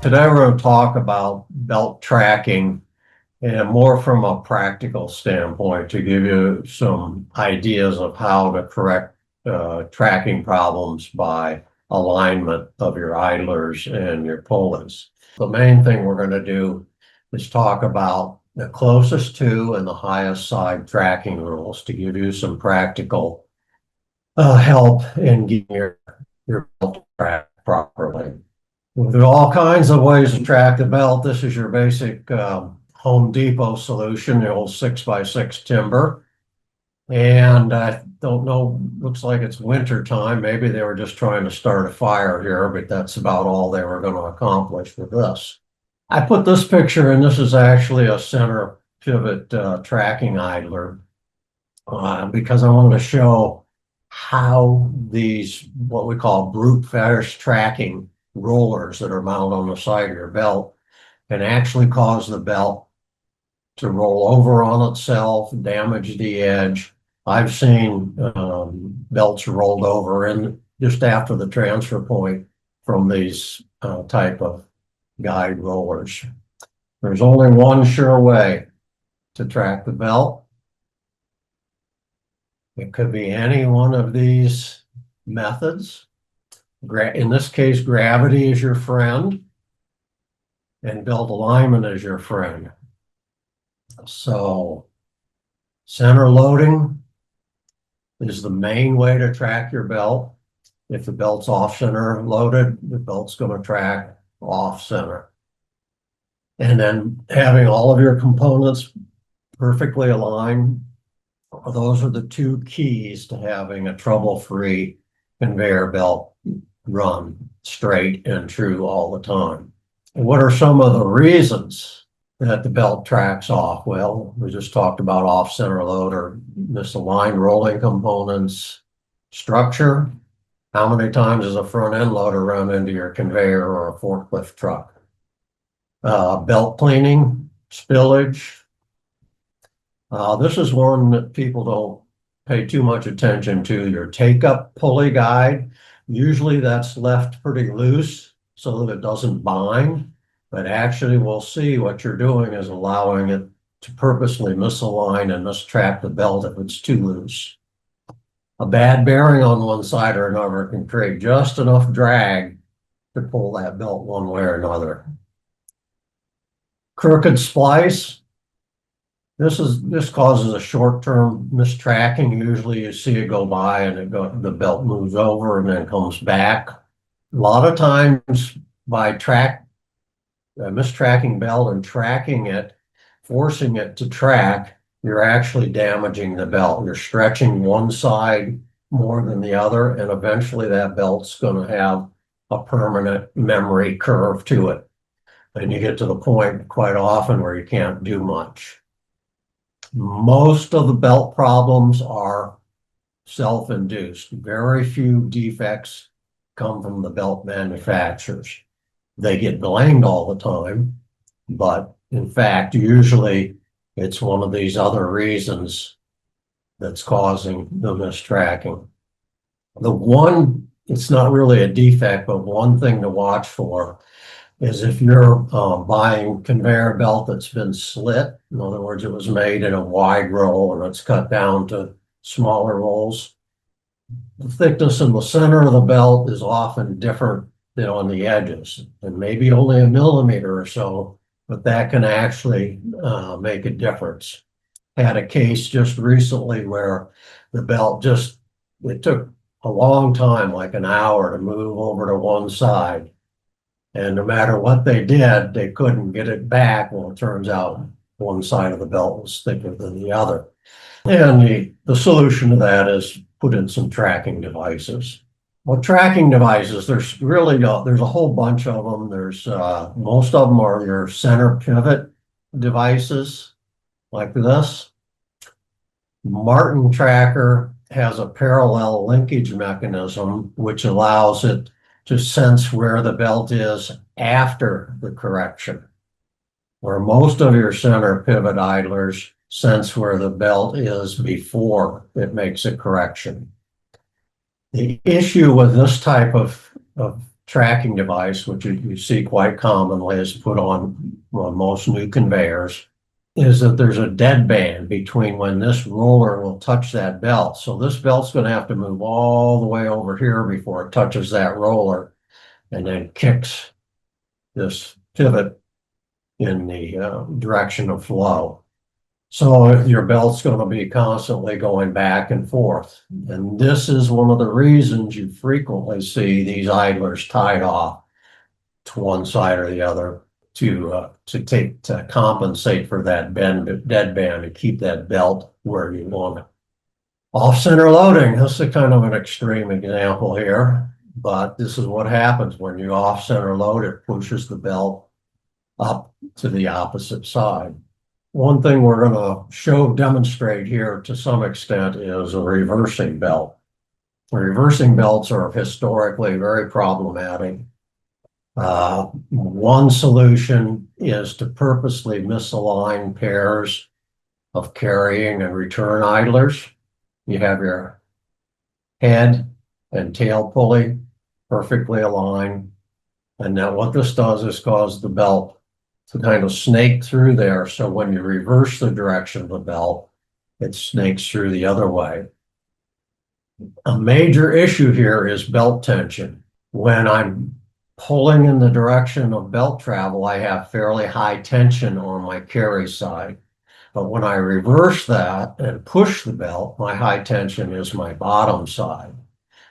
Today we're going to talk about belt tracking and more from a practical standpoint to give you some ideas of how to correct tracking problems by alignment of your idlers and your pulleys. The main thing we're going to do is talk about the closest to and the highest side tracking rules to give you some practical help in getting your belt tracked properly. There are all kinds of ways to track the belt. This is your basic Home Depot solution, the old 6x6 timber. And I don't know, looks like it's winter time. Maybe they were just trying to start a fire here, but that's about all they were going to accomplish with this. I put this picture in. This is actually a center pivot tracking idler because I wanted to show how these, what we call brute force tracking rollers that are mounted on the side of your belt can actually cause the belt to roll over on itself, damage the edge. I've seen belts rolled over in just after the transfer point from these type of guide rollers. There's only one sure way to track the belt. It could be any one of these methods. In this case, gravity is your friend and belt alignment is your friend. So center loading is the main way to track your belt. If the belt's off center loaded, the belt's going to track off center. And then having all of your components perfectly aligned, those are the two keys to having a trouble-free conveyor belt run straight and true all the time. And what are some of the reasons that the belt tracks off? Well, we just talked about off-center load or misaligned rolling components, structure. How many times does a front end loader run into your conveyor or a forklift truck? Belt cleaning, spillage. This is one that people don't pay too much attention to. Your take-up pulley guide. Usually that's left pretty loose so that it doesn't bind, but actually we'll see what you're doing is allowing it to purposely misalign and mistrack the belt if it's too loose. A bad bearing on one side or another can create just enough drag to pull that belt one way or another. Crooked splice. This causes a short-term mistracking. Usually you see it go by and the belt moves over and then comes back. A lot of times by mistracking belt and tracking it, forcing it to track, you're actually damaging the belt. You're stretching one side more than the other, and eventually that belt's going to have a permanent memory curve to it. And you get to the point quite often where you can't do much. Most of the belt problems are self-induced. Very few defects come from the belt manufacturers. They get blamed all the time, but in fact, usually it's one of these other reasons that's causing the mistracking. It's not really a defect, but one thing to watch for is if you're buying conveyor belt that's been slit, in other words, it was made in a wide roll and it's cut down to smaller rolls. The thickness in the center of the belt is often different than on the edges, and maybe only a millimeter or so, but that can actually make a difference. Had a case just recently where the belt it took a long time, like an hour, to move over to one side. And no matter what they did, they couldn't get it back. Well, it turns out one side of the belt was thicker than the other. And the solution to that is put in some tracking devices. Well, tracking devices, there's a whole bunch of them. There's most of them are your center pivot devices like this. Martin Tracker has a parallel linkage mechanism which allows it to sense where the belt is after the correction, where most of your center pivot idlers sense where the belt is before it makes a correction. The issue with this type of tracking device, which you see quite commonly is put on most new conveyors, is that there's a dead band between when this roller will touch that belt. So this belt's going to have to move all the way over here before it touches that roller and then kicks this pivot in the direction of flow. So your belt's going to be constantly going back and forth. And this is one of the reasons you frequently see these idlers tied off to one side or the other to compensate for that dead band and keep that belt where you want it. Off-center loading, this is kind of an extreme example here, but this is what happens when you off-center load, it pushes the belt up to the opposite side. One thing we're going to demonstrate here to some extent is a reversing belt. Reversing belts are historically very problematic. One solution is to purposely misalign pairs of carrying and return idlers. You have your head and tail pulley perfectly aligned. And now what this does is cause the belt to kind of snake through there. So when you reverse the direction of the belt, it snakes through the other way. A major issue here is belt tension. When I'm pulling in the direction of belt travel, I have fairly high tension on my carry side. But when I reverse that and push the belt, my high tension is my bottom side.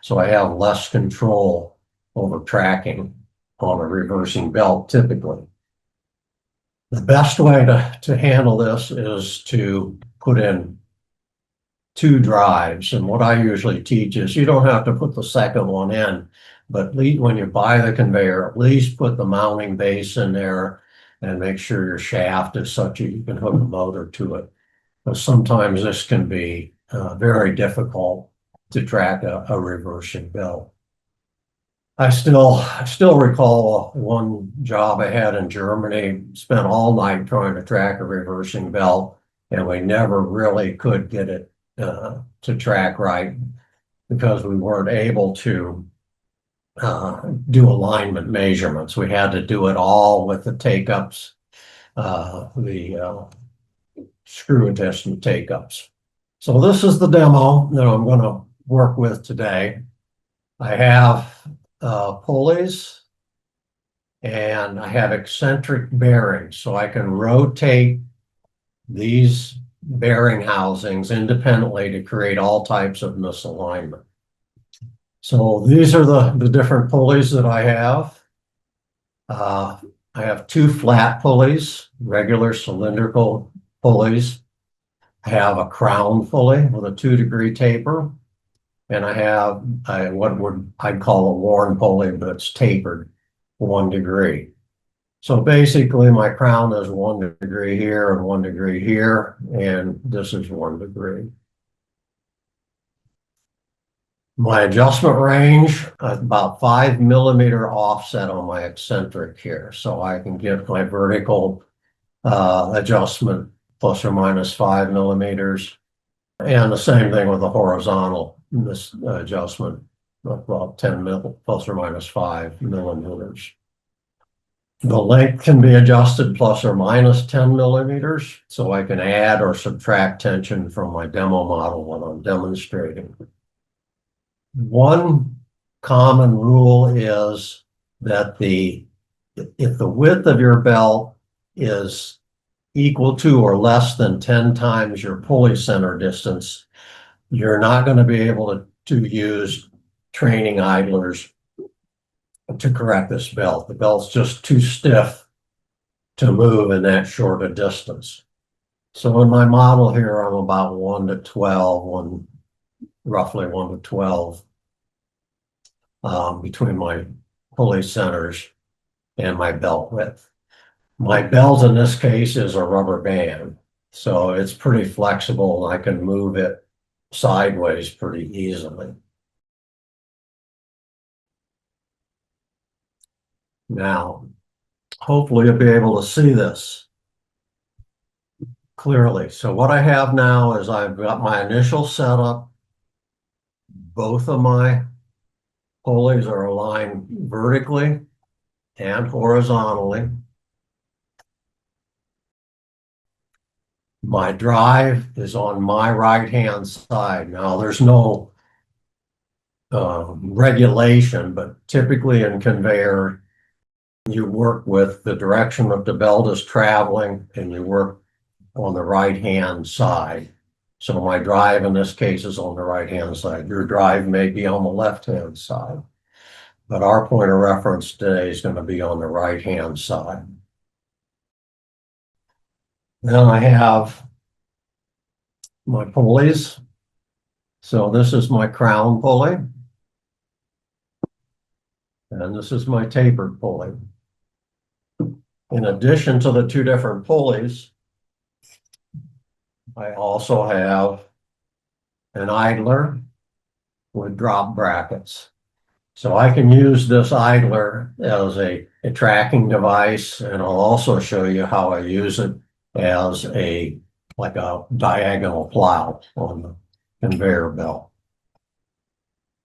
So I have less control over tracking on a reversing belt typically. The best way to handle this is to put in two drives. And what I usually teach is you don't have to put the second one in, but when you buy the conveyor, at least put the mounting base in there and make sure your shaft is such that you can hook a motor to it. Because sometimes this can be very difficult to track a reversing belt. I still recall one job I had in Germany, spent all night trying to track a reversing belt, and we never really could get it to track right because we weren't able to do alignment measurements. We had to do it all with the take-ups, the screw adjustment take-ups. So this is the demo that I'm going to work with today. I have pulleys and I have eccentric bearings, so I can rotate these bearing housings independently to create all types of misalignment. So these are the different pulleys that I have. I have two flat pulleys, regular cylindrical pulleys. I have a crown pulley with a 2-degree taper. And I have I'd call a worn pulley, but it's tapered 1 degree. So basically my crown is 1 degree here and 1 degree here, and this is 1 degree. My adjustment range, about 5 millimeter offset on my eccentric here. So I can get my vertical adjustment plus or minus 5 millimeters. And the same thing with the horizontal adjustment, about 10 plus or minus 5 millimeters. The length can be adjusted plus or minus 10 millimeters, so I can add or subtract tension from my demo model when I'm demonstrating. One common rule is that if the width of your belt is equal to or less than 10 times your pulley center distance, you're not going to be able to use training idlers to correct this belt. The belt's just too stiff to move in that short a distance. So in my model here, I'm about 1 to 12, roughly 1 to 12 between my pulley centers and my belt width. My belt in this case is a rubber band, so it's pretty flexible and I can move it sideways pretty easily. Now, hopefully you'll be able to see this clearly. So what I have now is I've got my initial setup. Both of my pulleys are aligned vertically and horizontally. My drive is on my right-hand side. Now, there's no regulation, but typically in conveyor, you work with the direction that the belt is traveling and you work on the right-hand side. So my drive in this case is on the right-hand side. Your drive may be on the left-hand side, but our point of reference today is going to be on the right-hand side. Then I have my pulleys. So this is my crown pulley. And this is my tapered pulley. In addition to the two different pulleys, I also have an idler with drop brackets. So I can use this idler as a tracking device, and I'll also show you how I use it as like a diagonal plow on the conveyor belt.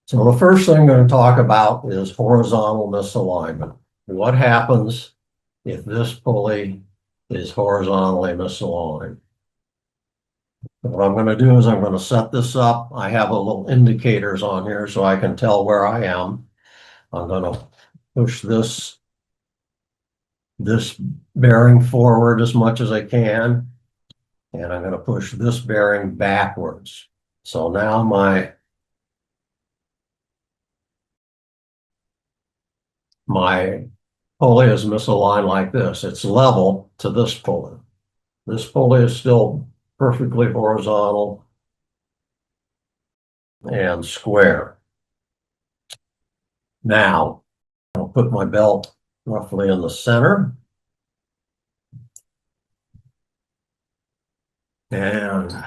So the first thing I'm going to talk about is horizontal misalignment. What happens if this pulley is horizontally misaligned? What I'm going to do is I'm going to set this up. I have a little indicators on here so I can tell where I am. I'm going to push this bearing forward as much as I can, and I'm going to push this bearing backwards. So now my pulley is misaligned like this. It's level to this pulley. This pulley is still perfectly horizontal and square. Now, I'll put my belt roughly in the center. And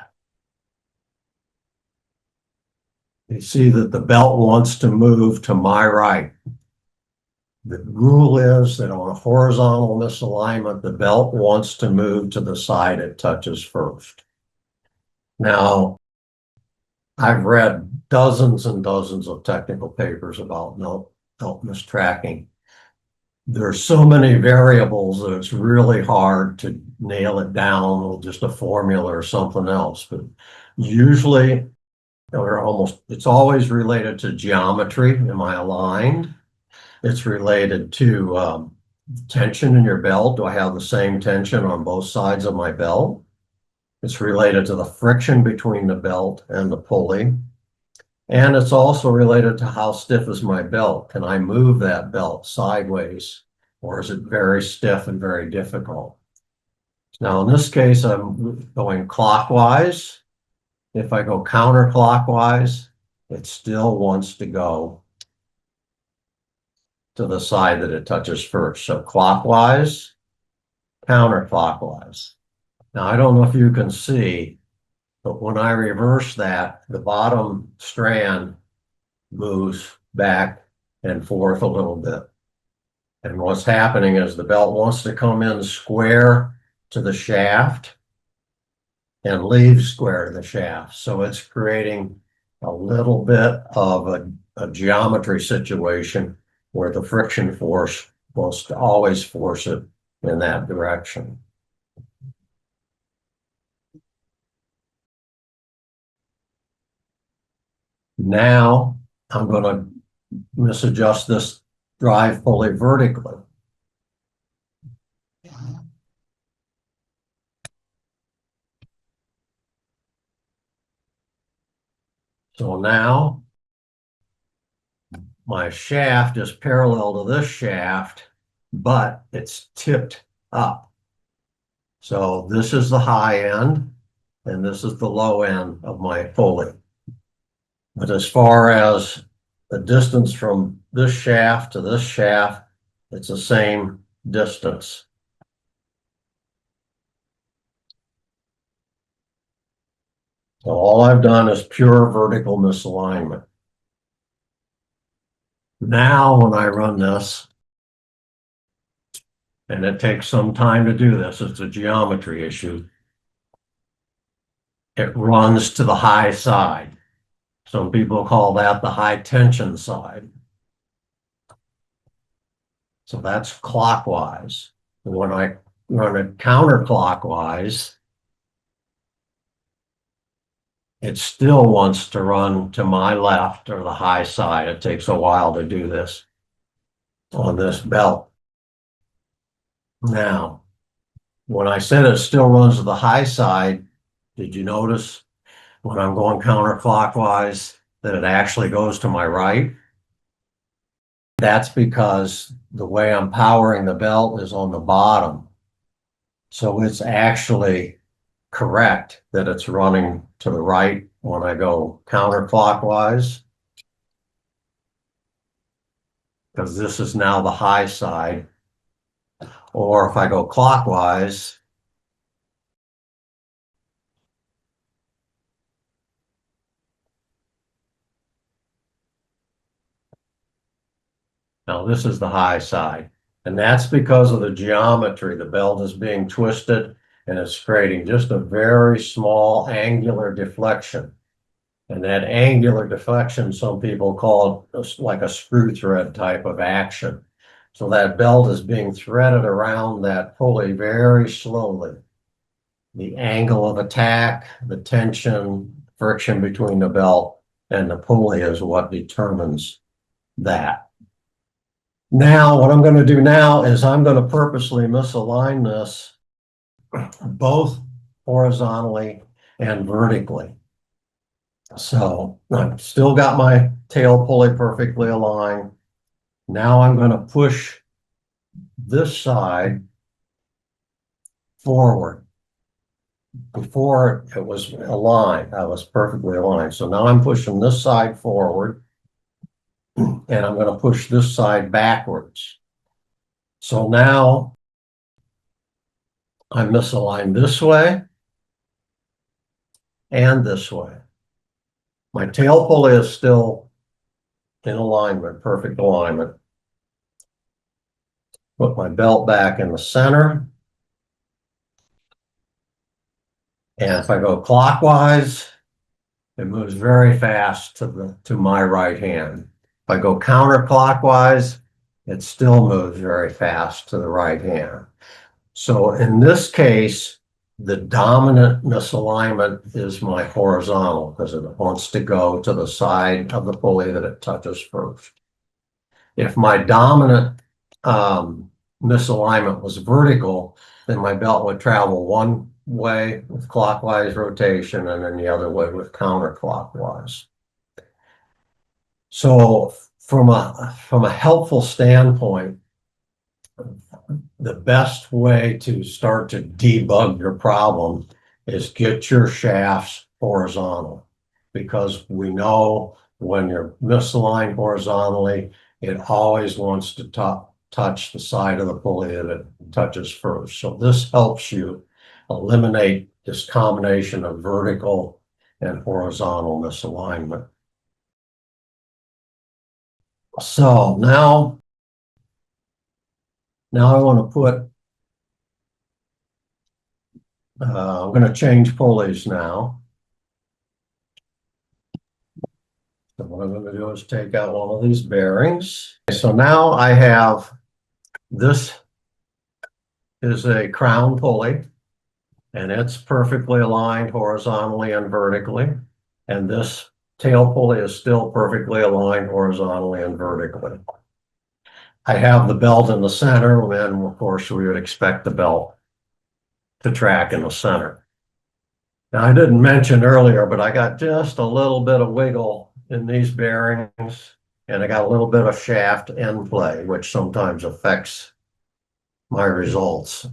you see that the belt wants to move to my right. The rule is that on a horizontal misalignment, the belt wants to move to the side it touches first. Now, I've read dozens and dozens of technical papers about belt mistracking. There's so many variables that it's really hard to nail it down with just a formula or something else. But usually, it's always related to geometry. Am I aligned? It's related to tension in your belt. Do I have the same tension on both sides of my belt? It's related to the friction between the belt and the pulley. And it's also related to how stiff is my belt. Can I move that belt sideways, or is it very stiff and very difficult? Now, in this case, I'm going clockwise. If I go counterclockwise, it still wants to go to the side that it touches first. So clockwise, counterclockwise. Now, I don't know if you can see, but when I reverse that, the bottom strand moves back and forth a little bit. And what's happening is the belt wants to come in square to the shaft and leave square to the shaft. So it's creating a little bit of a geometry situation where the friction force wants to always force it in that direction. Now I'm going to misadjust this drive pulley vertically. So now my shaft is parallel to this shaft, but it's tipped up. So this is the high end, and this is the low end of my pulley. But as far as the distance from this shaft to this shaft, it's the same distance. So all I've done is pure vertical misalignment. Now, when I run this, and it takes some time to do this, it's a geometry issue, it runs to the high side. Some people call that the high tension side. So that's clockwise. And when I run it counterclockwise, it still wants to run to my left or the high side. It takes a while to do this on this belt. Now, when I said it still runs to the high side, did you notice when I'm going counterclockwise that it actually goes to my right? That's because the way I'm powering the belt is on the bottom. So it's actually correct that it's running to the right when I go counterclockwise, because this is now the high side. Or if I go clockwise, now this is the high side. And that's because of the geometry. The belt is being twisted and it's creating just a very small angular deflection. And that angular deflection, some people call it like a screw thread type of action. So that belt is being threaded around that pulley very slowly. The angle of attack, the tension, friction between the belt and the pulley is what determines that. Now, what I'm going to do now is I'm going to purposely misalign this both horizontally and vertically. So I've still got my tail pulley perfectly aligned. Now I'm going to push this side forward. Before it was aligned, I was perfectly aligned. So now I'm pushing this side forward and I'm going to push this side backwards. So now I'm misaligned this way and this way. My tail pulley is still in alignment, perfect alignment. Put my belt back in the center. And if I go clockwise, it moves very fast to my right hand. If I go counterclockwise, it still moves very fast to the right hand. So in this case, the dominant misalignment is my horizontal because it wants to go to the side of the pulley that it touches first. If my dominant misalignment was vertical, then my belt would travel one way with clockwise rotation and then the other way with counterclockwise. So from a helpful standpoint, the best way to start to debug your problem is get your shafts horizontal, because we know when you're misaligned horizontally, it always wants to touch the side of the pulley that it touches first. So this helps you eliminate this combination of vertical and horizontal misalignment. So now I want to put, I'm going to change pulleys now. So what I'm going to do is take out one of these bearings. So now I have, this is a crown pulley and it's perfectly aligned horizontally and vertically. And this tail pulley is still perfectly aligned horizontally and vertically. I have the belt in the center, and of course we would expect the belt to track in the center. Now I didn't mention earlier, but I got just a little bit of wiggle in these bearings, and I got a little bit of shaft end play, which sometimes affects my results.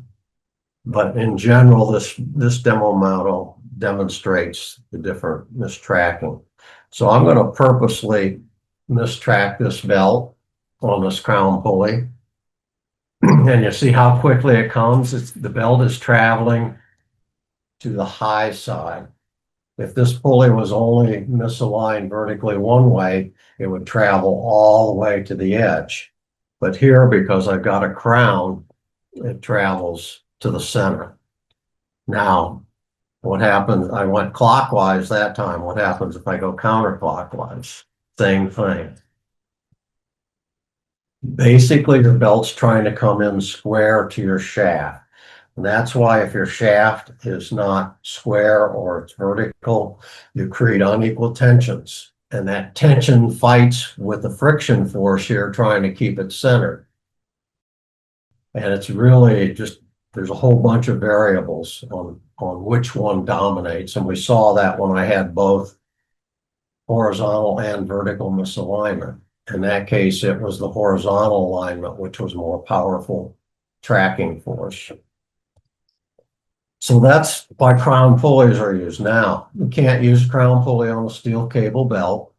But in general, this demo model demonstrates the different mistracking. So I'm going to purposely mistrack this belt on this crown pulley. And you see how quickly it comes. The belt is traveling to the high side. If this pulley was only misaligned vertically one way, it would travel all the way to the edge. But here, because I've got a crown, it travels to the center. Now, what happens? I went clockwise that time. What happens if I go counterclockwise? Same thing. Basically, your belt's trying to come in square to your shaft. And that's why if your shaft is not square or it's vertical, you create unequal tensions. And that tension fights with the friction force here trying to keep it centered. And it's really just, there's a whole bunch of variables on which one dominates. And we saw that when I had both horizontal and vertical misalignment. In that case, it was the horizontal alignment, which was more powerful tracking force. So that's why crown pulleys are used. Now, you can't use crown pulley on a steel cable belt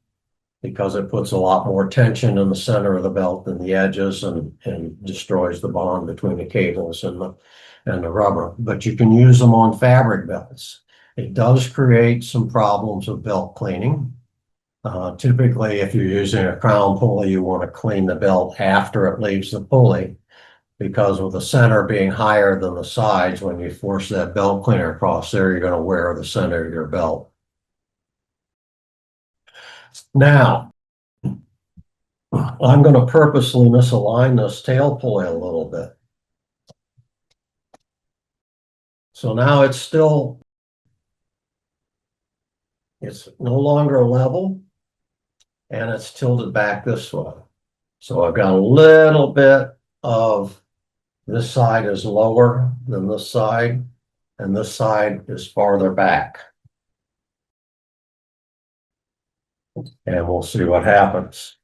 because it puts a lot more tension in the center of the belt than the edges and destroys the bond between the cables and the rubber. But you can use them on fabric belts. It does create some problems with belt cleaning. Typically, if you're using a crown pulley, you want to clean the belt after it leaves the pulley, because with the center being higher than the sides, when you force that belt cleaner across there, you're going to wear the center of your belt. Now, I'm going to purposely misalign this tail pulley a little bit. So now it's no longer level, and it's tilted back this way. So I've got a little bit of this side is lower than this side, and this side is farther back. And we'll see what happens.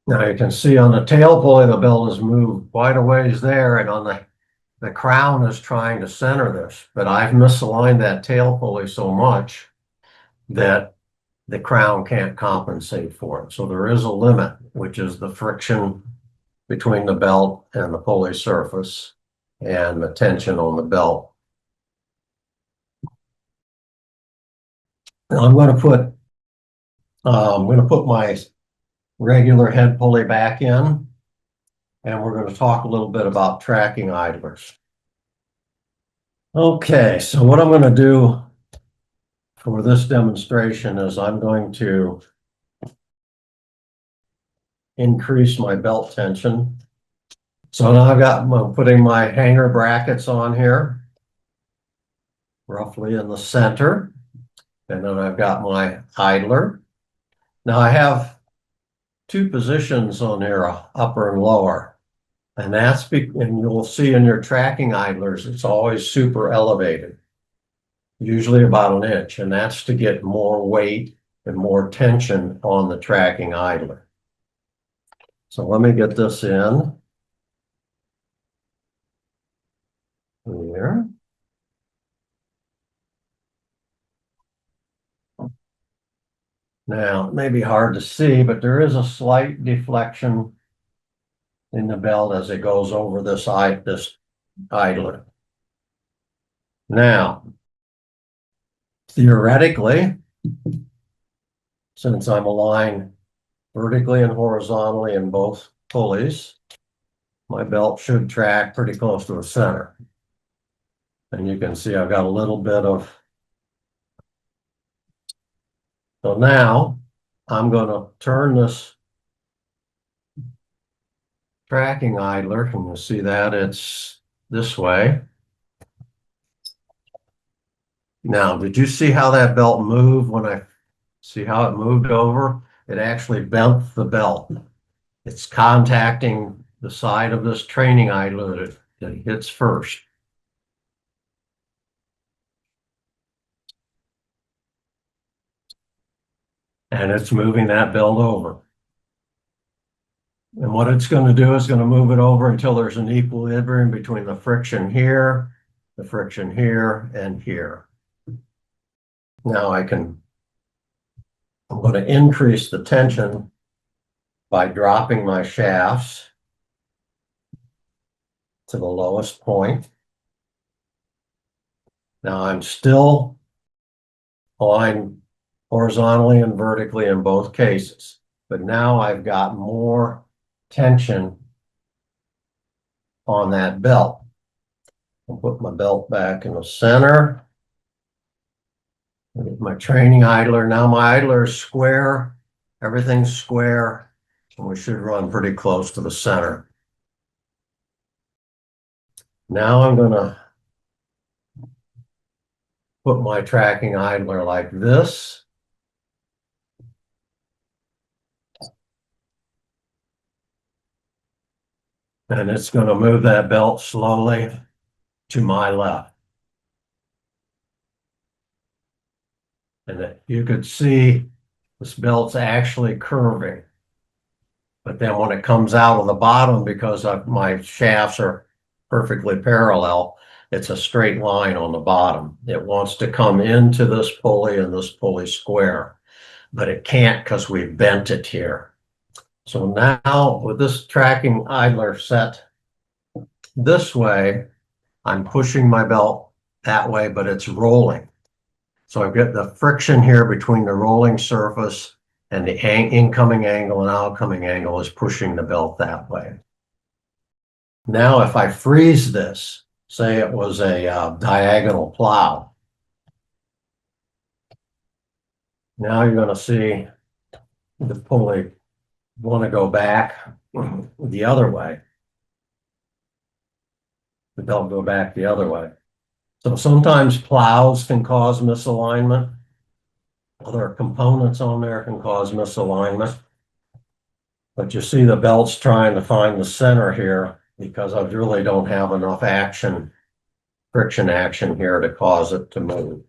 Now you can see on the tail pulley, the belt has moved quite a ways there, and on the crown is trying to center this, but I've misaligned that tail pulley so much that the crown can't compensate for it. So there is a limit, which is the friction between the belt and the pulley surface and the tension on the belt. Now I'm going to put my regular head pulley back in, and we're going to talk a little bit about tracking idlers. Okay, so what I'm going to do for this demonstration is I'm going to increase my belt tension. So now I'm putting my hanger brackets on here, roughly in the center. And then I've got my idler. Now I have two positions on here, upper and lower. And and you'll see in your tracking idlers, it's always super elevated, usually about an inch. And that's to get more weight and more tension on the tracking idler. So let me get this in here. Now, it may be hard to see, but there is a slight deflection in the belt as it goes over this idler. Now, theoretically, since I'm aligned vertically and horizontally in both pulleys, my belt should track pretty close to the center. And you can see I've got a little bit of. So now I'm going to turn this tracking idler, and you'll see that it's this way. Now, did you see how that belt moved when I see how it moved over? It actually bent the belt. It's contacting the side of this training idler that it hits first. And it's moving that belt over. And what it's going to do is going to move it over until there's an equilibrium between the friction here, and here. Now I'm going to increase the tension by dropping my shafts to the lowest point. Now I'm still aligned horizontally and vertically in both cases, but now I've got more tension on that belt. I'll put my belt back in the center. My training idler. Now my idler is square. Everything's square. And we should run pretty close to the center. Now I'm going to put my tracking idler like this. And it's going to move that belt slowly to my left. And you could see this belt's actually curving. But then when it comes out of the bottom, because my shafts are perfectly parallel, it's a straight line on the bottom. It wants to come into this pulley and this pulley square, but it can't because we've bent it here. So now with this tracking idler set this way, I'm pushing my belt that way, but it's rolling. So I've got the friction here between the rolling surface and the incoming angle and outgoing angle is pushing the belt that way. Now, if I freeze this, say it was a diagonal plow, now you're going to see the pulley want to go back the other way. The belt go back the other way. So sometimes plows can cause misalignment. Other components on there can cause misalignment. But you see the belt's trying to find the center here because I really don't have enough friction action here to cause it to move.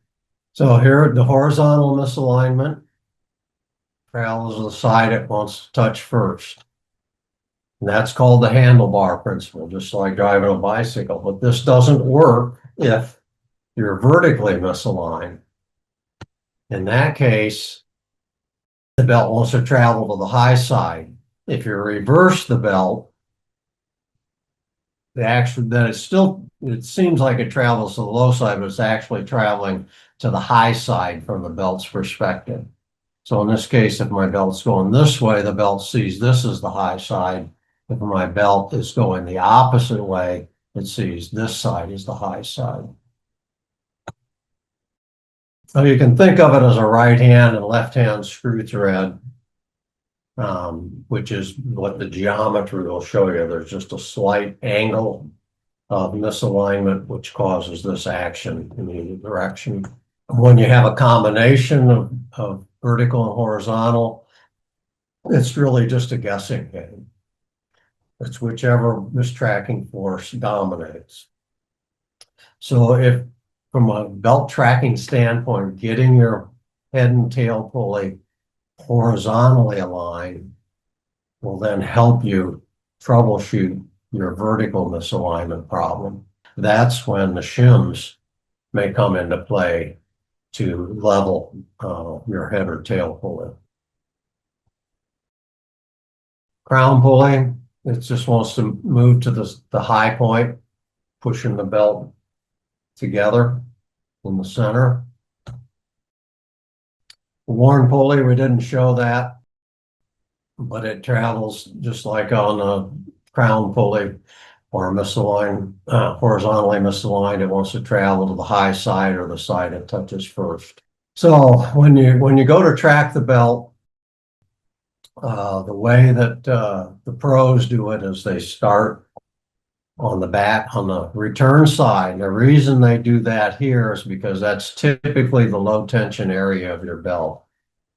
So here, the horizontal misalignment travels to the side it wants to touch first. And that's called the handlebar principle, just like driving a bicycle. But this doesn't work if you're vertically misaligned. In that case, the belt wants to travel to the high side. If you reverse the belt, it seems like it travels to the low side, but it's actually traveling to the high side from the belt's perspective. So in this case, if my belt's going this way, the belt sees this as the high side. If my belt is going the opposite way, it sees this side as the high side. So you can think of it as a right hand and left hand screw thread, which is what the geometry will show you. There's just a slight angle of misalignment, which causes this action in either direction. When you have a combination of vertical and horizontal, it's really just a guessing game. It's whichever mistracking force dominates. So if from a belt tracking standpoint, getting your head and tail pulley horizontally aligned will then help you troubleshoot your vertical misalignment problem. That's when the shims may come into play to level your head or tail pulley. Crown pulley, it just wants to move to the high point, pushing the belt together in the center. Worn pulley, we didn't show that, but it travels just like on a crown pulley or misaligned, horizontally misaligned. It wants to travel to the high side or the side it touches first. So when you go to track the belt, the way that the pros do it is they start on the back, on the return side. The reason they do that here is because that's typically the low tension area of your belt.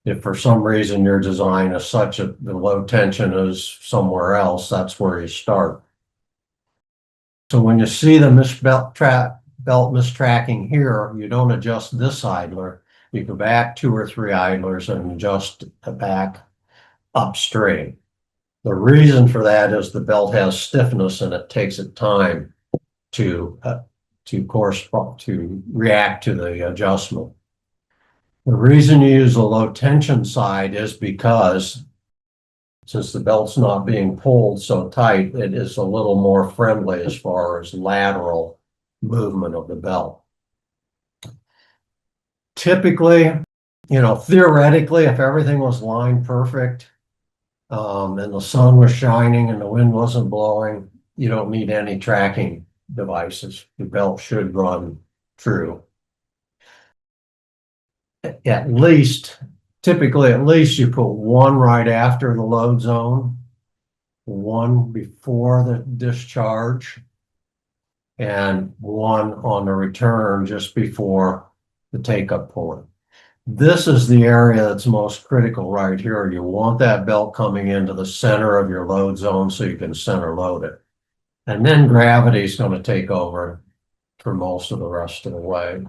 If for some reason your design is such that the low tension is somewhere else, that's where you start. So when you see the belt mistracking here, you don't adjust this idler. You go back 2 or 3 idlers and adjust the back up straight. The reason for that is the belt has stiffness and it takes it time to react to the adjustment. The reason you use the low tension side is because since the belt's not being pulled so tight, it is a little more friendly as far as lateral movement of the belt. Typically, theoretically, if everything was lined perfect, and the sun was shining and the wind wasn't blowing, you don't need any tracking devices. The belt should run true. at least, typically at least you put one right after the load zone, one before the discharge, and one on the return just before the take-up pulley. This is the area that's most critical right here. You want that belt coming into the center of your load zone so you can center load it. And then gravity is going to take over for most of the rest of the way.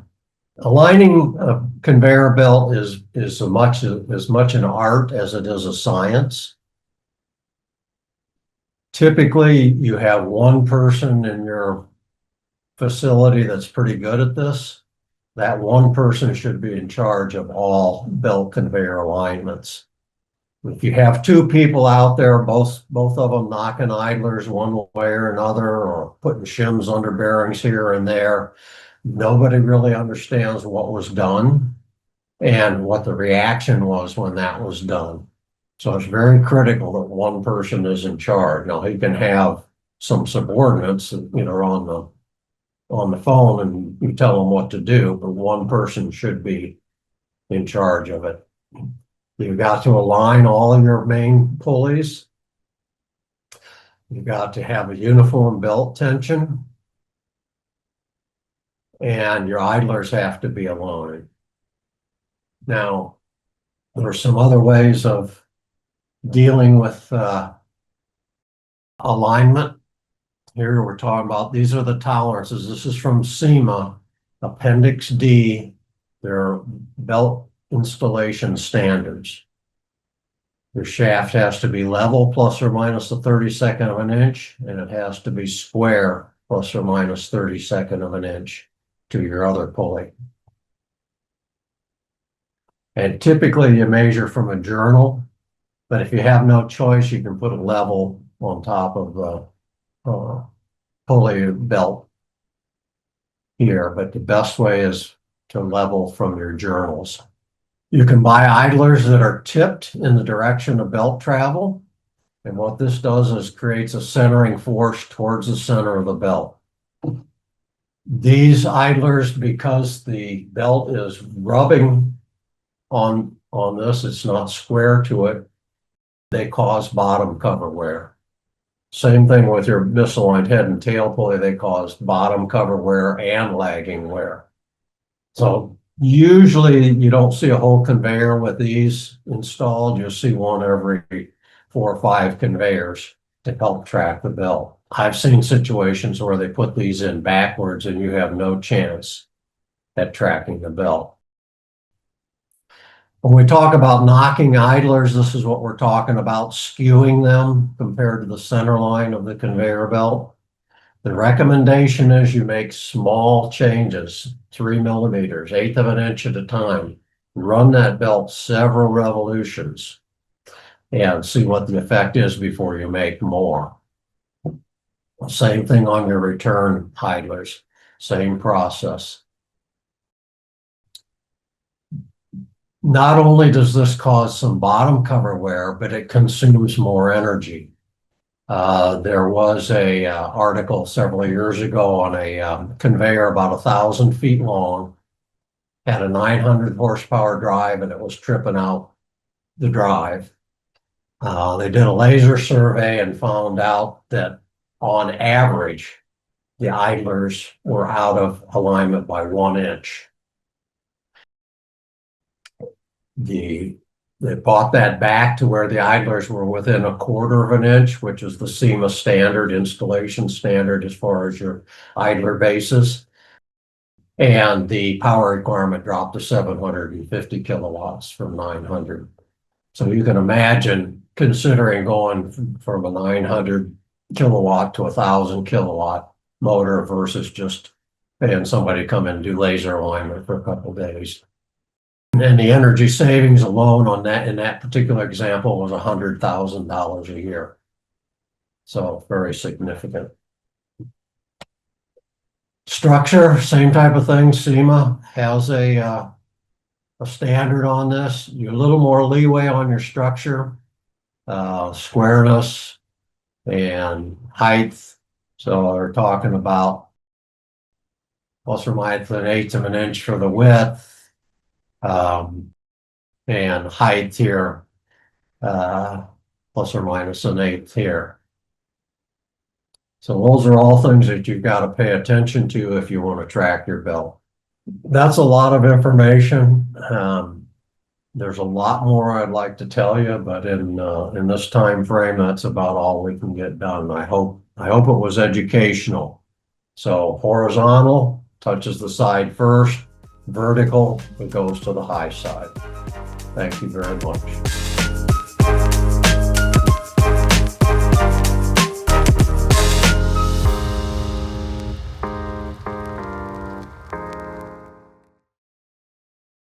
Aligning a conveyor belt is as much an art as it is a science. Typically, you have one person in your facility that's pretty good at this. That one person should be in charge of all belt conveyor alignments. If you have two people out there, both of them knocking idlers one way or another, or putting shims under bearings here and there, nobody really understands what was done and what the reaction was when that was done. So it's very critical that one person is in charge. Now, he can have some subordinates, on the phone, and you tell them what to do, but one person should be in charge of it. You've got to align all of your main pulleys. You've got to have a uniform belt tension, and your idlers have to be aligned. Now, there are some other ways of dealing with alignment. Here we're talking about, these are the tolerances. This is from SEMA, Appendix D. They're belt installation standards. Your shaft has to be level plus or minus a 32nd of an inch, and it has to be square plus or minus 32nd of an inch to your other pulley. And typically you measure from a journal, but if you have no choice, you can put a level on top of the pulley belt here, but the best way is to level from your journals. You can buy idlers that are tipped in the direction of belt travel, and what this does is creates a centering force towards the center of the belt. These idlers, because the belt is rubbing on this, it's not square to it, they cause bottom cover wear. Same thing with your misaligned head and tail pulley, they cause bottom cover wear and lagging wear. So usually you don't see a whole conveyor with these installed, you'll see one every 4 or 5 conveyors to help track the belt. I've seen situations where they put these in backwards and you have no chance at tracking the belt. When we talk about knocking idlers, this is what we're talking about, skewing them compared to the center line of the conveyor belt. The recommendation is you make small changes, 3 millimeters, 1/8 of an inch at a time. Run that belt several revolutions and see what the effect is before you make more. Same thing on your return idlers, same process. Not only does this cause some bottom cover wear, but it consumes more energy. There was a article several years ago on a conveyor about 1,000 feet long, had a 900 horsepower drive, and it was tripping out the drive. They did a laser survey and found out that on average, the idlers were out of alignment by 1 inch. They brought that back to where the idlers were within 1/4 of an inch, which is the SEMA standard, installation standard as far as your idler bases. And the power requirement dropped to 750 kilowatts from 900. So you can imagine considering going from a 900 kilowatt to 1,000 kilowatt motor versus just paying somebody to come in and do laser alignment for a couple of days. And the energy savings alone on that, in that particular example, was $100,000 a year. So very significant. Structure, same type of thing. SEMA has a standard on this. You're a little more leeway on your structure, squareness and height. So we're talking about plus or minus 1/8 of an inch for the width, and height here, plus or minus an eighth here. So those are all things that you've got to pay attention to if you want to track your belt. That's a lot of information. There's a lot more I'd like to tell you, but in this time frame, that's about all we can get done. I hope it was educational. So horizontal touches the side first, vertical, it goes to the high side. Thank you very much.